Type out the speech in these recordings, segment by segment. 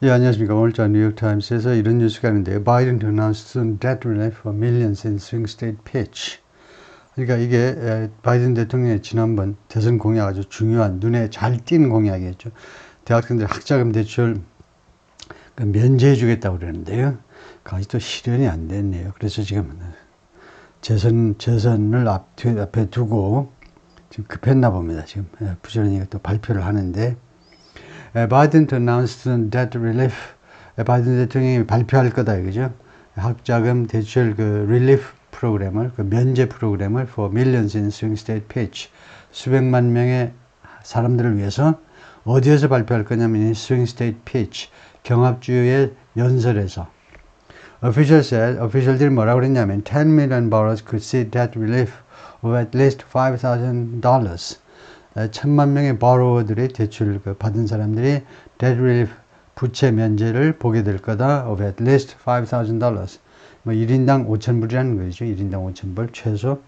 예, 안녕하십니까. 오늘자 뉴욕타임스에서 이런 뉴스가 있는데요. 바이든 announced debt relief for millions in swing state pitch. 그러니까 이게 바이든 대통령의 지난번 대선 공약 아주 중요한 눈에 잘 띄는 공약이었죠. 대학생들 학자금 대출 면제해 주겠다고 그러는데요. 아직도 실현이 안 됐네요. 그래서 지금 재선을 앞에 두고 지금 급했나 봅니다. 지금 부지런히 또 발표를 하는데 바이든 announced debt relief. 바이든 대통령이 발표할 거다 이거죠. 학자금 대출 relief 프로그램을 면제 프로그램을 for millions in swing state pitch. 수백만 명의 사람들을 위해서 어디에서 발표할 거냐면 swing state pitch. 경합주의 연설에서. official들이 뭐라고 그랬냐면 10 million borrowers could see debt relief of at least $5,000. 1,000만 명의 borrower들이 대출 받은 사람들이 debt relief 부채 면제를 보게 될 거다. of at least $5,000. 뭐 1인당 5,000불이라는 거죠. 1인당 5,000불 최소.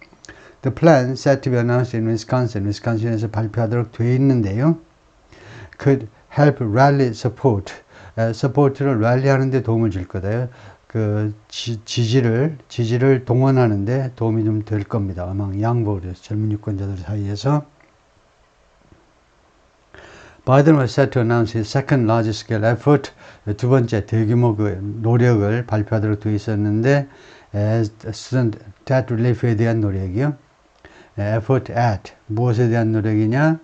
The plan set to be announced in Wisconsin. wisconsin에서 발표하도록 되어 있는데요. could help rally support. support를 rally하는 데 도움을 줄 거다요. 지지를 동원하는데 도움이 좀 될 겁니다. 아마 양보를 젊은 유권자들 사이에서. Biden was set to announce his second largest scale effort. 두 번째 대규모 노력을 발표하도록 되어 있었는데, student debt relief에 대한 노력이요. effort at 무엇에 대한 노력이냐?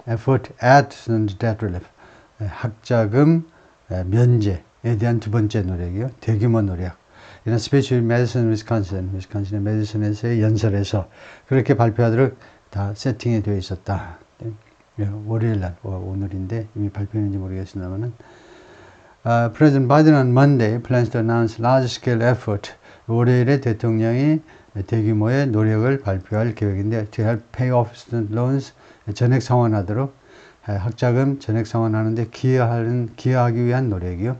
effort at student debt relief. 학자금 면제에 대한 두 번째 노력이요. 대규모 노력. 이런 스피치 메디슨 위스콘신의 메디슨에서의 연설에서 그렇게 발표하도록 다 세팅이 되어 있었다. 월요일 날, 오늘인데 이미 발표했는지 모르겠습니다만은. President Biden on Monday plans to announce large-scale effort. 월요일에 대통령이 대규모의 노력을 발표할 계획인데 to help pay off student loans, 전액 상환하도록 학자금 전액 상환하는데 기여하기 위한 노력이요.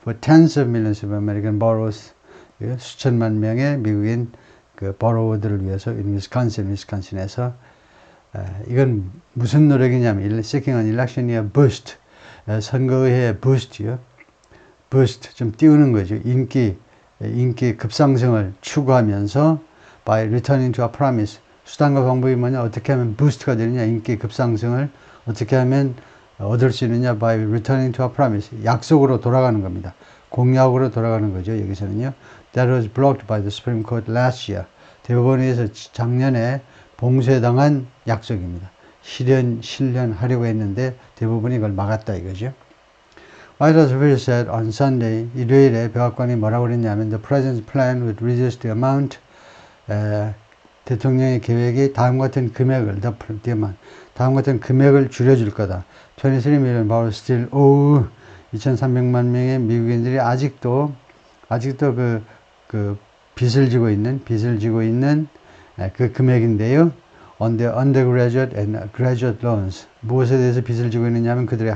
For tens of millions of American borrowers, 수천만 명의 미국인 borrower들을 위해서 위스콘신에서 이건 무슨 노력이냐면 seeking an election year boost. 선거의 boost요. boost 좀 띄우는 거죠. 인기 급상승을 추구하면서 by returning to a promise. 수단과 방법이 뭐냐? 어떻게 하면 부스트가 되느냐? 인기 급상승을 어떻게 하면 얻을 수 있느냐? by returning to a promise. 약속으로 돌아가는 겁니다. 공약으로 돌아가는 거죠. 여기서는요. That was blocked by the Supreme Court last year. 대법원에서 작년에 봉쇄당한 약속입니다. 실현하려고 했는데 대부분이 이걸 막았다 이거죠. White House officials said on Sunday, 일요일에 백악관이 뭐라고 그랬냐면 the president's plan would reduce the amount. 대통령의 계획이 다음 같은 금액을 줄여줄 거다. 23 million barrels still owe. 2,300만 명의 미국인들이 아직도 빚을 지고 있는 그 금액인데요. On the undergraduate and graduate loans. 무엇에 대해서 빚을 지고 있느냐면 그들의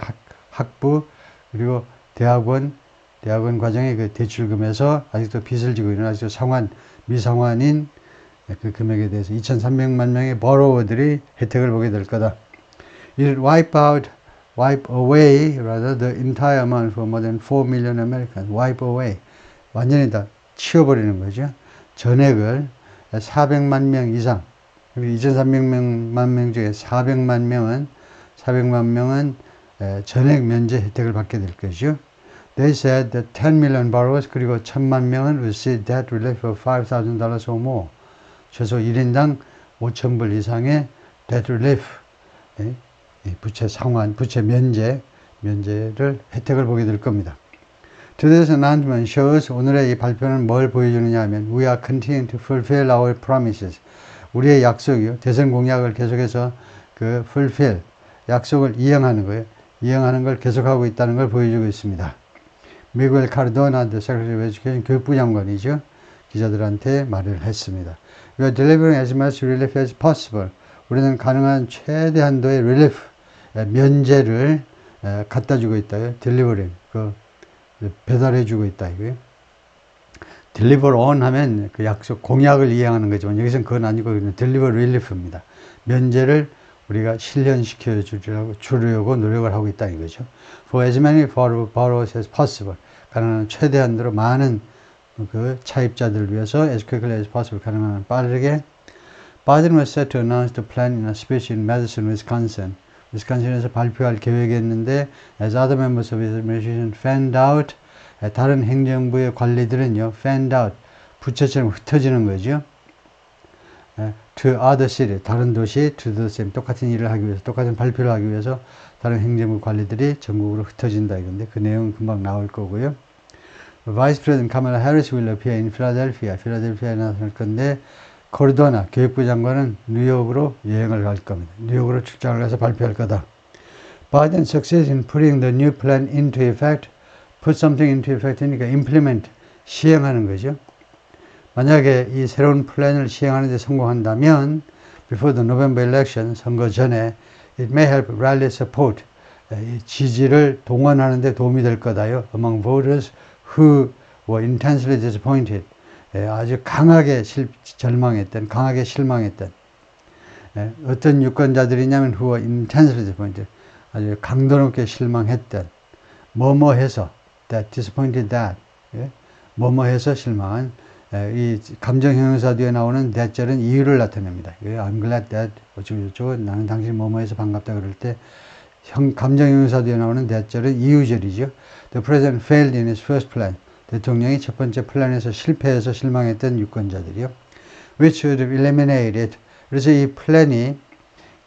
학부 그리고 대학원 과정의 대출금에서 아직도 빚을 지고 있는 아직도 미상환인 그 금액에 대해서 2,300만 명의 borrower들이 혜택을 보게 될 거다. It wipe away the entire amount for more than 4 million Americans. Wipe away. 완전히 다 치워버리는 거죠. 전액을 400만 명 이상, 2,300만 명 중에 400만 명은 전액 면제 혜택을 받게 될 것이죠. They said that 10 million borrowers 그리고 1,000만 명은 will see debt relief of $5,000 or more. 최소 1인당 5,000불 이상의 debt relief, 부채 상환, 부채 면제를 혜택을 보게 될 겁니다. Today's announcement shows 오늘의 이 발표는 뭘 보여주느냐 하면 We are continuing to fulfill our promises. 우리의 약속이요. 대선 공약을 계속해서 fulfill, 약속을 이행하는 거예요. 이행하는 걸 계속하고 있다는 걸 보여주고 있습니다. 미구엘 카르도나 Secretary of Education 교육부 장관이죠. 기자들한테 말을 했습니다. We are delivering as much relief as possible. 우리는 가능한 최대 한도의 relief, 면제를 갖다 주고 있다. delivering, 배달해 주고 있다 이거예요. deliver on 하면 그 약속 공약을 이행하는 거지만 여기서는 그건 아니고 deliver relief입니다. 면제를 우리가 실현시켜 주려고 노력을 하고 있다 이거죠. For as many borrowers as possible. 가능한 최대한으로 많은 그 차입자들을 위해서 as quickly as possible. 가능한 빠르게. Biden was set to announce the plan in a speech in Madison, Wisconsin. 위스콘신에서 발표할 계획이었는데 as other members of his administration fanned out. 다른 행정부의 관리들은요, fanned out. 부채처럼 흩어지는 거죠. To other city, 다른 도시, to the same, 똑같은 일을 하기 위해서, 똑같은 발표를 하기 위해서 다른 행정부 관리들이 전국으로 흩어진다 이건데 그 내용은 금방 나올 거고요. Vice President Kamala Harris will appear in Philadelphia. 필라델피아에 나설 건데 코르도나 교육부 장관은 뉴욕으로 여행을 갈 겁니다. 뉴욕으로 출장을 가서 발표할 거다. Biden's success in putting the new plan into effect, put something into effect 하니까 implement, 시행하는 거죠. 만약에 이 새로운 플랜을 시행하는 데 성공한다면 before the November election, 선거 전에 it may help rally support, 지지를 동원하는 데 도움이 될 거다요. among voters who were intensely disappointed, 아주 강하게 절망했던, 강하게 실망했던 어떤 유권자들이냐면 who were intensely disappointed, 아주 강도 높게 실망했던 뭐뭐해서 that disappointed that, 뭐뭐해서 실망한 이 감정형용사 뒤에 나오는 that절은 이유를 나타냅니다. I'm glad that 어쩌고저쩌고 나는 당신 뭐뭐해서 반갑다 그럴 때 감정형용사 뒤에 나오는 that절은 이유절이죠. The president failed in his first plan. 대통령이 첫 번째 플랜에서 실패해서 실망했던 유권자들이요. Which would have eliminated. 그래서 이 플랜이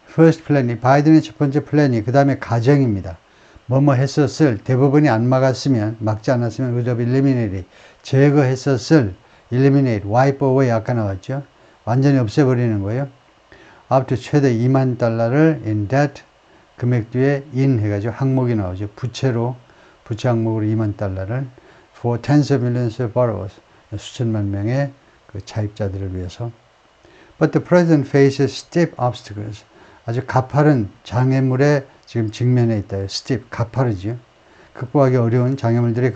first 플랜이 바이든의 첫 번째 플랜이 그 다음에 가정입니다. 뭐뭐 했었을 대법원이 안 막지 않았으면 would have eliminated. 제거했었을 eliminate, wipe away 아까 나왔죠. 완전히 없애버리는 거예요. up to 최대 2만 달러를 in debt, 금액 뒤에 in 해가지고 항목이 나오죠. 부채 항목으로 2만 달러를 for tens of millions of borrowers, 수천만 명의 그 차입자들을 위해서. But the president faces steep obstacles. 아주 가파른 장애물에 지금 직면해 있다. steep, 가파르죠. 극복하기 어려운 장애물들이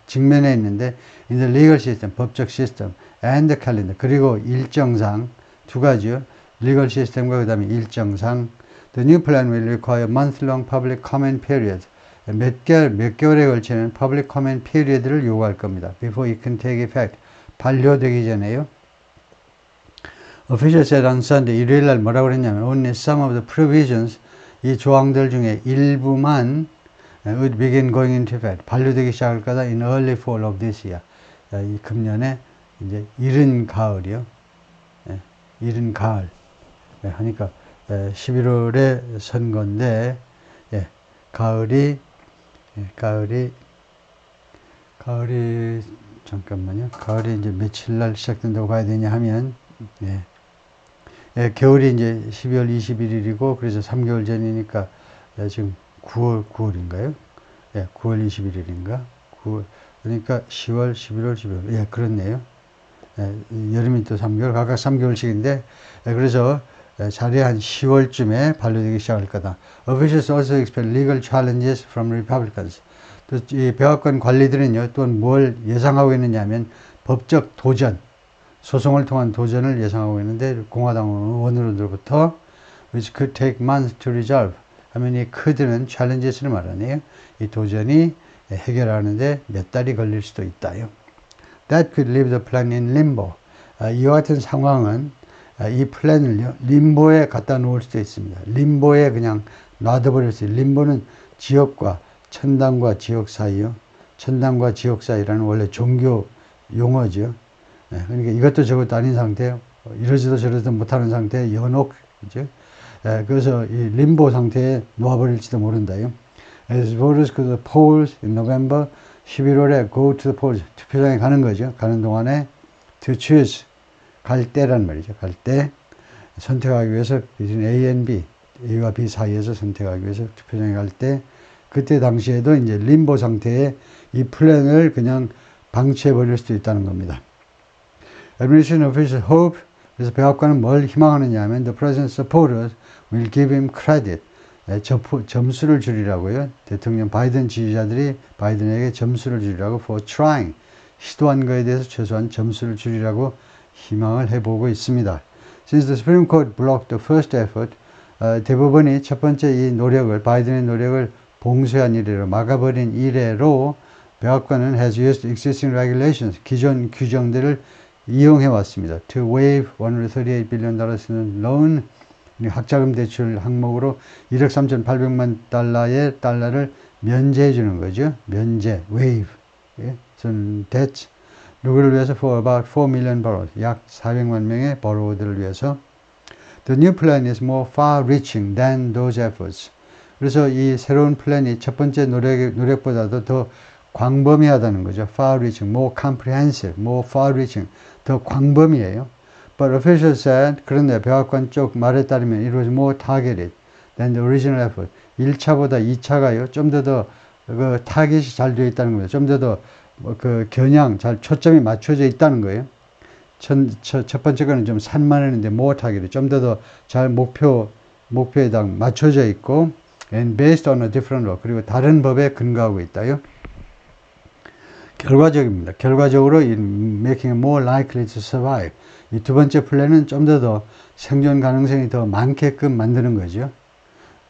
직면해 있는데 in the legal system, 법적 시스템 and the calendar, 그리고 일정상 두 가지요. legal system과 그 다음에 일정상 the new plan will require month-long public comment period. 몇 개월에 걸치는 public comment period를 요구할 겁니다. before it can take effect. 반려되기 전에요. Officials said on Sunday, 일요일 날 뭐라고 그랬냐면 only some of the provisions, 이 조항들 중에 일부만 would begin going into effect. 반려되기 시작할 거다 in early fall of this year. 이 금년에 이제 이른 가을이요. 이른 가을. 하니까 11월에 선거인데 가을이 잠깐만요. 가을이 이제 며칠 날 시작된다고 봐야 되냐 하면 겨울이 이제 12월 21일이고 그래서 3개월 전이니까 지금 9월인가요? 9월 21일인가? 9월, 그러니까 10월, 11월, 12월. 그렇네요. 여름이 또 3개월, 각각 3개월씩인데, 그래서 자리에 한 10월쯤에 반려되기 시작할 거다. Officials also expect legal challenges from Republicans. 또 이 백악관 관리들은요, 또 뭘 예상하고 있느냐 하면 법적 도전, 소송을 통한 도전을 예상하고 있는데, 공화당 의원으로부터 which could take months to resolve. 하면 이 크드는 challenges를 말하네요. 이 도전이 해결하는데 몇 달이 걸릴 수도 있다요. That could leave the plan in limbo. 이와 같은 상황은 이 플랜을요, 림보에 갖다 놓을 수도 있습니다. 림보에 그냥 놔둬버릴 수 있어요. 림보는 지옥과 천당과 지옥 사이요. 천당과 지옥 사이라는 원래 종교 용어죠. 그러니까 이것도 저것도 아닌 상태, 이러지도 저러지도 못하는 상태, 연옥이죠. 그래서 이 림보 상태에 놓아버릴지도 모른다요. As voters go to the polls in November, 11월에 go to the polls, 투표장에 가는 거죠. 가는 동안에 to choose, 갈 때란 말이죠. 갈 때 선택하기 위해서 between A and B, A와 B 사이에서 선택하기 위해서 투표장에 갈 때 그때 당시에도 이제 림보 상태에 이 플랜을 그냥 방치해버릴 수도 있다는 겁니다. Administration officials hope, 그래서 백악관은 뭘 희망하느냐 하면 the president's supporters will give him credit. 점수를 주리라고요. 대통령 바이든 지지자들이 바이든에게 점수를 주리라고 for trying. 시도한 거에 대해서 최소한 점수를 주리라고 희망을 해보고 있습니다. Since the Supreme Court blocked the first effort, 대법원이 첫 번째 이 노력을, 바이든의 노력을 봉쇄한 이래로, 막아버린 이래로 백악관은 has used existing regulations, 기존 규정들을 이용해 왔습니다. To waive $138 billion 쓰는 loan, 학자금 대출 항목으로 1억 3,800만 달러를 면제해 주는 거죠. 면제, waive. 예? debt. 누구를 위해서? For about 4 million borrowers. 약 400만 명의 borrower들을 위해서. The new plan is more far-reaching than those efforts. 그래서 이 새로운 플랜이 첫 번째 노력보다도 더 광범위하다는 거죠. Far-reaching, more comprehensive, more far-reaching. 더 광범위해요. But officials said, 그런데 백악관 쪽 말에 따르면 it was more targeted than the original effort. 1차보다 2차가요. 좀 더 그 타깃이 잘 되어 있다는 거예요. 좀 더 그 겨냥, 잘 초점이 맞춰져 있다는 거예요. 첫 번째 거는 좀 산만했는데 more targeted. 좀 더 잘 목표에 맞춰져 있고 and based on a different law. 그리고 다른 법에 근거하고 있다요. 결과적입니다. 결과적으로 making it more likely to survive. 이 두 번째 플랜은 좀 더 생존 가능성이 더 많게끔 만드는 거죠.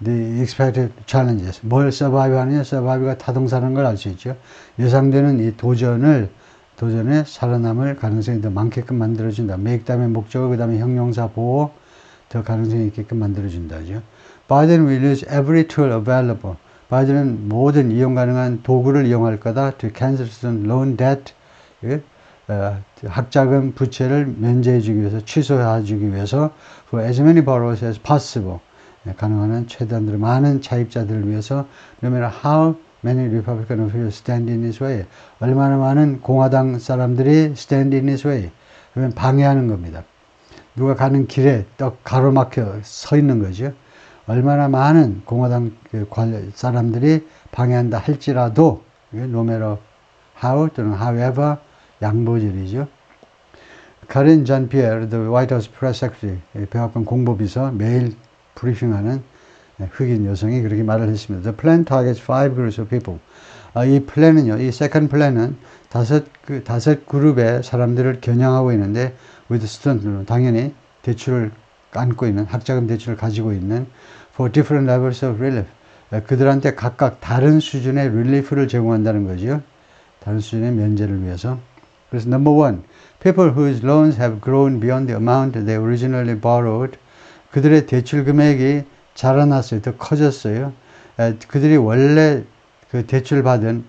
The expected challenges. 뭘 survive 하느냐? survive가 타동사라는 걸 알 수 있죠. 예상되는 이 도전에 살아남을 가능성이 더 많게끔 만들어준다. make 다음에 목적어, 그 다음에 형용사 보호, 더 가능성이 있게끔 만들어준다죠. Biden will use every tool available. 바이든은 모든 이용 가능한 도구를 이용할 거다. To cancel student loan debt. 학자금 부채를 면제해주기 위해서, 취소해주기 위해서 for as many borrowers as possible. 가능한 한 최대한으로 많은 차입자들을 위해서 no matter how many Republican officials stand in his way. 얼마나 많은 공화당 사람들이 stand in his way. 그러면 방해하는 겁니다. 누가 가는 길에 딱 가로막혀 서 있는 거죠. 얼마나 많은 공화당 사람들이 방해한다 할지라도 no matter how 또는 however 양보절이죠. 카린 잔 피에르, the White House Press Secretary, 백악관 공보비서 매일 브리핑하는 흑인 여성이 그렇게 말을 했습니다. The plan targets 5 groups of people. 이 플랜은요, 이 second plan은 다섯 그룹의 사람들을 겨냥하고 있는데, with student, 당연히 대출을 안고 있는, 학자금 대출을 가지고 있는, for different levels of relief. 그들한테 각각 다른 수준의 relief를 제공한다는 거죠. 다른 수준의 면제를 위해서. 그래서 number one, people whose loans have grown beyond the amount they originally borrowed. 그들의 대출 금액이 자라났어요. 더 커졌어요. 그들이 원래 그 대출받은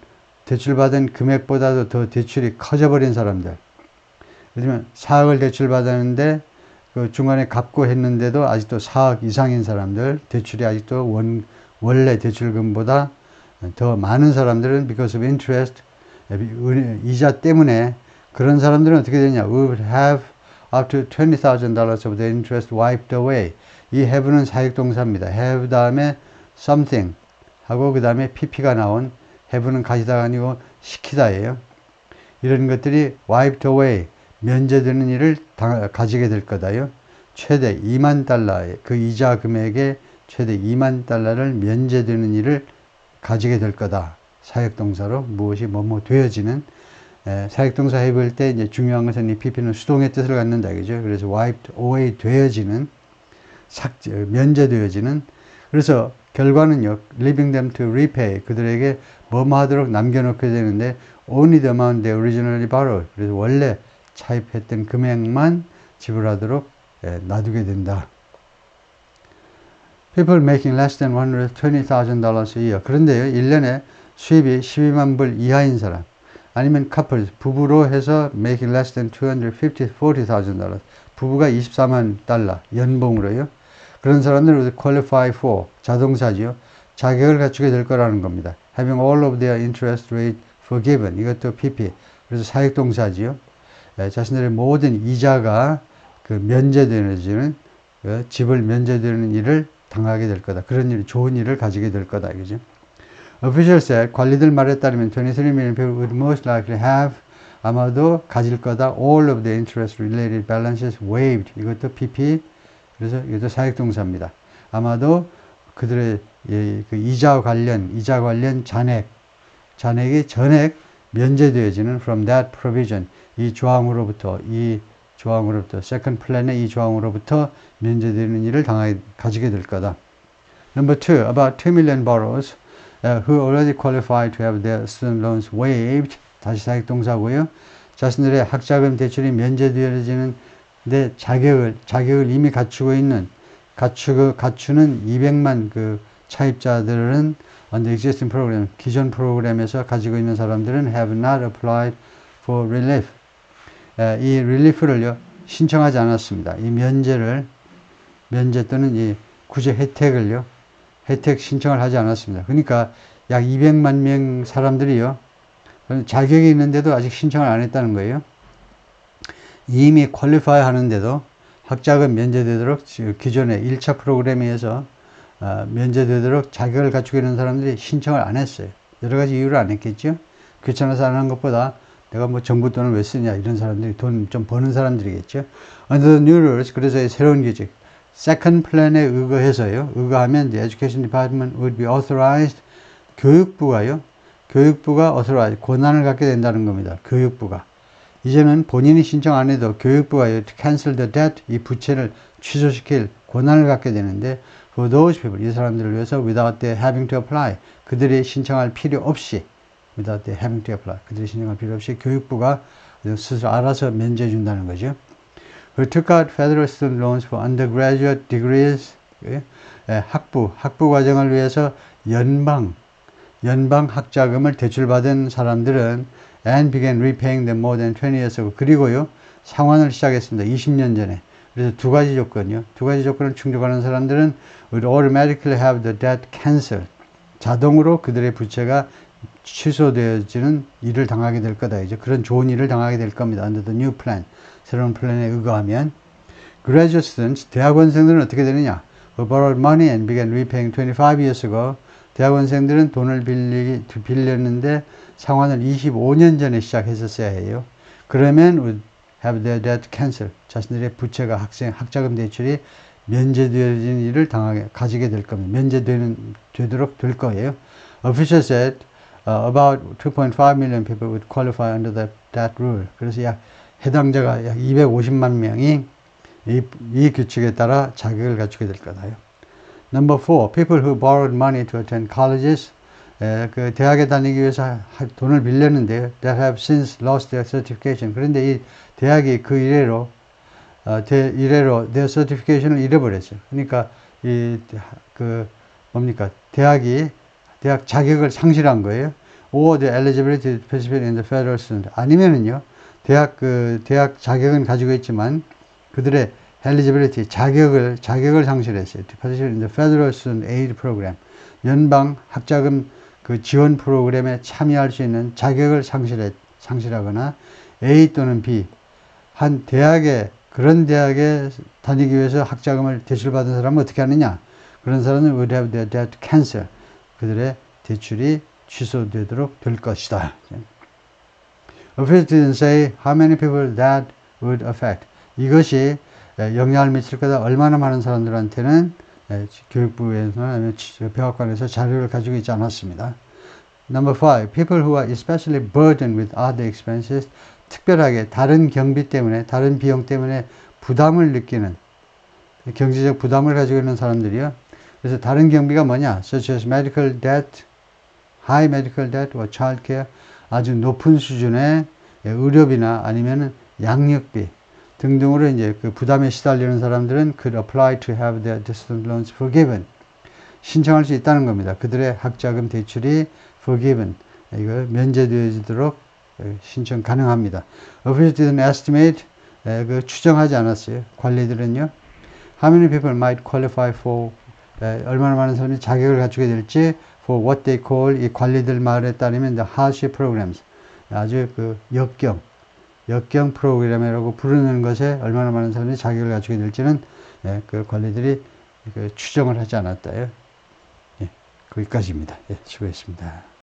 금액보다도 더 대출이 커져버린 사람들. 예를 들면 4억을 대출받았는데 그 중간에 갚고 했는데도 아직도 4억 이상인 사람들, 대출이 아직도 원래 대출금보다 더 많은 사람들은 because of interest, 이자 때문에 그런 사람들은 어떻게 되냐? We would have up to $20,000 of the interest wiped away. 이 have는 사역동사입니다. have 다음에 something 하고 그 다음에 pp가 나온 have는 가지다가 아니고 시키다예요. 이런 것들이 wiped away, 면제되는 일을 가지게 될 거다요. 최대 2만 달러의 그 이자 금액의 최대 2만 달러를 면제되는 일을 가지게 될 거다. 사역동사로 무엇이 뭐뭐 되어지는, 사역동사 해볼 때 이제 중요한 것은 이 pp는 수동의 뜻을 갖는다. 그죠? 그래서 wiped away 되어지는, 면제되어지는. 그래서 결과는요, leaving them to repay, 그들에게 뭐뭐 하도록 남겨놓게 되는데 only the amount they originally borrowed. 그래서 원래 차입했던 금액만 지불하도록 놔두게 된다. People making less than $120,000 a year. 그런데요, 1년에 수입이 12만 불 이하인 사람, 아니면 couples, 부부로 해서 making less than $240,000. 부부가 24만 달러 연봉으로요. 그런 사람들은 qualify for, 자동사지요. 자격을 갖추게 될 거라는 겁니다. Having all of their interest rate forgiven. 이것도 PP. 그래서 사역동사지요. 자신들의 모든 이자가 그 면제되는, 집을 면제되는 일을 당하게 될 거다. 그런 일, 좋은 일을 가지게 될 거다. 그죠? Officials said, 관리들 말에 따르면 23 million people would most likely have, 아마도 가질 거다. All of the interest related balances waived. 이것도 PP. 그래서 이것도 사역동사입니다. 아마도 그들의 그 이자 관련 잔액이 전액 면제되어지는 from that provision. 이 조항으로부터, 이 조항으로부터 second plan의 이 조항으로부터 면제되는 일을 가지게 될 거다. Number 2, about 2 million borrowers who already qualify to have their student loans waived. 다시 사역동사고요. 자신들의 학자금 대출이 면제되어지는 데 자격을 이미 갖추고 있는 갖추는 200만 그 차입자들은 under existing program, 기존 프로그램에서 가지고 있는 사람들은 have not applied for relief. 이 relief를요, 신청하지 않았습니다. 이 면제 또는 이 구제 혜택 신청을 하지 않았습니다. 그러니까 약 200만 명 사람들이요, 자격이 있는데도 아직 신청을 안 했다는 거예요. 이미 퀄리파이 하는데도 학자금 면제되도록 기존의 1차 프로그램에 의해서 면제되도록 자격을 갖추고 있는 사람들이 신청을 안 했어요. 여러 가지 이유를 안 했겠죠. 귀찮아서 안 하는 것보다 내가 뭐 정부 돈을 왜 쓰냐, 이런 사람들이 돈 좀 버는 사람들이겠죠. Under the new rules, 그래서 이 새로운 규칙 second plan에 의거해서요, 의거하면 the education department would be authorized, 교육부가 authorized, 권한을 갖게 된다는 겁니다. 교육부가. 이제는 본인이 신청 안 해도 교육부가 to cancel the debt, 이 부채를 취소시킬 권한을 갖게 되는데, for those people, 이 사람들을 위해서 without their having to apply, 그들이 신청할 필요 없이, without their having to apply, 그들이 신청할 필요 없이 교육부가 스스로 알아서 면제해 준다는 거죠. who took out federal student loans for undergraduate degrees, 학부 과정을 위해서 연방 학자금을 대출받은 사람들은 and began repaying them more than 20 years ago. 그리고요, 상환을 시작했습니다. 20년 전에. 그래서 두 가지 조건을 충족하는 사람들은 would automatically have the debt cancelled. 자동으로 그들의 부채가 취소되어지는 일을 당하게 될 거다. 이제 그런 좋은 일을 당하게 될 겁니다. Under the new plan. 새로운 플랜에 의거하면. Graduate students, 대학원생들은 어떻게 되느냐? Who borrowed money and began repaying 25 years ago. 대학원생들은 돈을 빌렸는데 상환을 25년 전에 시작했었어야 해요. 그러면 would have their debt cancelled. 자신들의 부채가 학자금 대출이 면제되어지는 일을 가지게 될 겁니다. 되도록 될 거예요. Official said about 2.5 million people would qualify under that rule. 그래서 해당자가 약 250만 명이 이 규칙에 따라 자격을 갖추게 될 거다요. Number 4, people who borrowed money to attend colleges, 그 대학에 다니기 위해서 돈을 빌렸는데 that have since lost their certification. 그런데 이 대학이 그 이래로 their certification을 잃어버렸어요. 그러니까 대학 자격을 상실한 거예요. Or the eligibility to participate in the federal student. 아니면은요, 대학 자격은 가지고 있지만 그들의 eligibility, 자격을 상실했어요. To participate in the federal student aid program. 연방 학자금 그 지원 프로그램에 참여할 수 있는 자격을 상실하거나 A 또는 B, 그런 대학에 다니기 위해서 학자금을 대출받은 사람은 어떻게 하느냐? 그런 사람은 would have their debt cancelled. 그들의 대출이 취소되도록 될 것이다. Officials didn't say how many people that would affect. 이것이 영향을 미칠 거다. 얼마나 많은 사람들한테는 교육부에서나 아니면 백악관에서 자료를 가지고 있지 않았습니다. Number 5, people who are especially burdened with other expenses, 특별하게 다른 경비 때문에, 다른 비용 때문에 부담을 느끼는, 경제적 부담을 가지고 있는 사람들이요. 그래서 다른 경비가 뭐냐? Such as medical debt, high medical debt or child care, 아주 높은 수준의 의료비나 아니면 양육비 등등으로 이제 그 부담에 시달리는 사람들은 could apply to have their student loans forgiven. 신청할 수 있다는 겁니다. 그들의 학자금 대출이 forgiven, 이거 면제되어지도록 신청 가능합니다. Officials didn't estimate, 추정하지 않았어요. 관리들은요. How many people might qualify for, 얼마나 많은 사람이 자격을 갖추게 될지 for what they call, 이 관리들 말에 따르면 the hardship programs, 아주 그 역경 프로그램이라고 부르는 것에 얼마나 많은 사람이 자격을 갖추게 될지는 그 관리들이 추정을 하지 않았다요. 거기까지입니다. 수고했습니다.